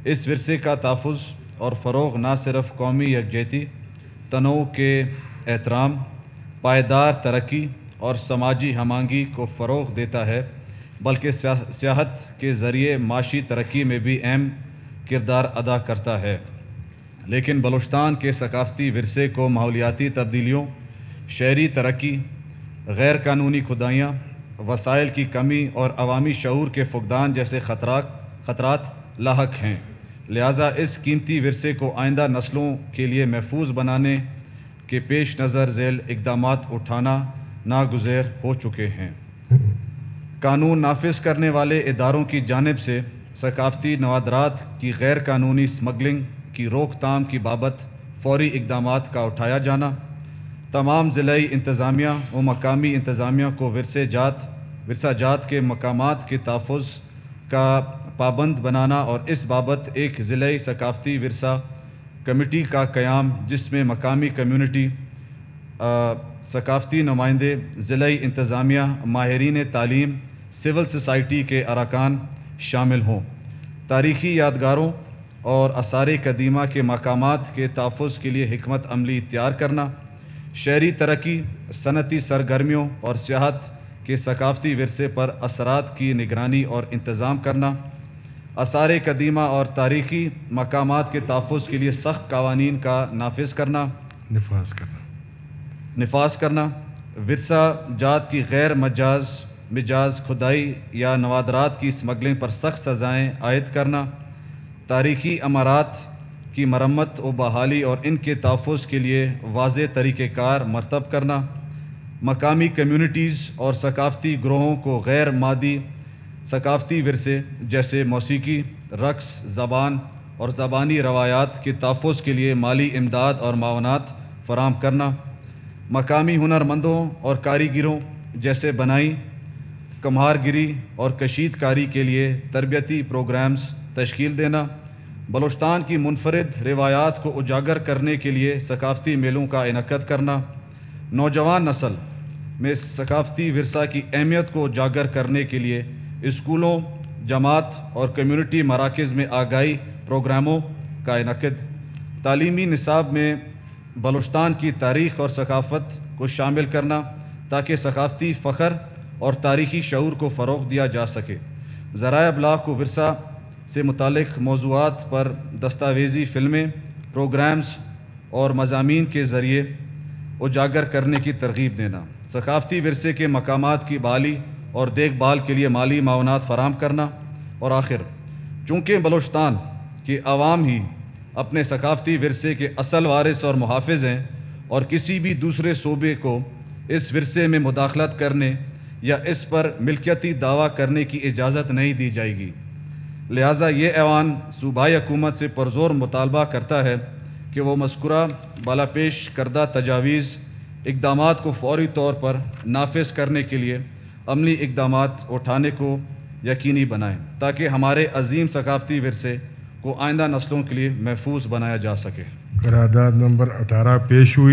اس ورثے کا تحفظ اور فروغ نہ صرف قومی یکجہتی، تنوع کے احترام، پائیدار ترقی اور سماجی ہم آہنگی کو فروغ دیتا ہے، بلکہ سیاحت کے ذریعے معاشی ترقی میں بھی اہم کردار ادا کرتا ہے۔ لیکن بلوچستان کے ثقافتی ورثے کو ماحولیاتی تبدیلیوں، شہری ترقی، غیر قانونی کھدائیاں، وسائل کی کمی اور عوامی شعور کے فقدان جیسے خطرات لاحق ہیں۔ لہٰذا اس قیمتی ورثے کو آئندہ نسلوں کے لیے محفوظ بنانے کے پیش نظر ذیل اقدامات اٹھانا ناگزیر ہو چکے ہیں۔ قانون نافذ کرنے والے اداروں کی جانب سے ثقافتی نوادرات کی غیر قانونی اسمگلنگ کی روک تھام کی بابت فوری اقدامات کا اٹھایا جانا، تمام ضلعی انتظامیہ و مقامی انتظامیہ کو ورثہ جات کے مقامات کے تحفظ کا پابند بنانا اور اس بابت ایک ضلعی ثقافتی ورثہ کمیٹی کا قیام جس میں مقامی کمیونٹی، ثقافتی نمائندے، ضلعی انتظامیہ، ماہرین تعلیم، سول سوسائٹی کے ارکان شامل ہوں۔ تاریخی یادگاروں اور آثار قدیمہ کے مقامات کے تحفظ کے لیے حکمت عملی اختیار کرنا، شہری ترقی، صنعتی سرگرمیوں اور سیاحت کے ثقافتی ورثے پر اثرات کی نگرانی اور انتظام کرنا، آثار قدیمہ اور تاریخی مقامات کے تحفظ کے لیے سخت قوانین کا نفاذ کرنا، ورثہ جات کی غیر مجاز کھدائی یا نوادرات کی اسمگلنگ پر سخت سزائیں عائد کرنا، تاریخی عمارات کی مرمت و بحالی اور ان کے تحفظ کے لیے واضح طریقہ کار مرتب کرنا، مقامی کمیونٹیز اور ثقافتی گروہوں کو غیر مادی ثقافتی ورثے جیسے موسیقی، رقص، زبان اور زبانی روایات کے تحفظ کے لیے مالی امداد اور معاونات فراہم کرنا، مقامی ہنرمندوں اور کاریگروں جیسے بنائی، کمہار گری اور کشید کاری کے لیے تربیتی پروگرامز تشکیل دینا، بلوچستان کی منفرد روایات کو اجاگر کرنے کے لیے ثقافتی میلوں کا انعقاد کرنا، نوجوان نسل میں ثقافتی ورثہ کی اہمیت کو اجاگر کرنے کے لیے اسکولوں، جماعت اور کمیونٹی مراکز میں آگاہی پروگراموں کا انعقاد، تعلیمی نصاب میں بلوچستان کی تاریخ اور ثقافت کو شامل کرنا تاکہ ثقافتی فخر اور تاریخی شعور کو فروغ دیا جا سکے، ذرائع ابلاغ کو ورثہ سے متعلق موضوعات پر دستاویزی فلمیں، پروگرامز اور مضامین کے ذریعے اجاگر کرنے کی ترغیب دینا، ثقافتی ورثے کے مقامات کی بحالی اور دیکھ بھال کے لیے مالی معاونات فراہم کرنا، اور آخر چونکہ بلوچستان کے عوام ہی اپنے ثقافتی ورثے کے اصل وارث اور محافظ ہیں اور کسی بھی دوسرے صوبے کو اس ورثے میں مداخلت کرنے یا اس پر ملکیتی دعویٰ کرنے کی اجازت نہیں دی جائے گی، لہٰذا یہ ایوان صوبائی حکومت سے پرزور مطالبہ کرتا ہے کہ وہ مذکورہ بالا پیش کردہ تجاویز اقدامات کو فوری طور پر نافذ کرنے کے لیے عملی اقدامات اٹھانے کو یقینی بنائیں تاکہ ہمارے عظیم ثقافتی ورثے کو آئندہ نسلوں کے لیے محفوظ بنایا جا سکے۔ قرارداد نمبر 18 پیش ہوئی۔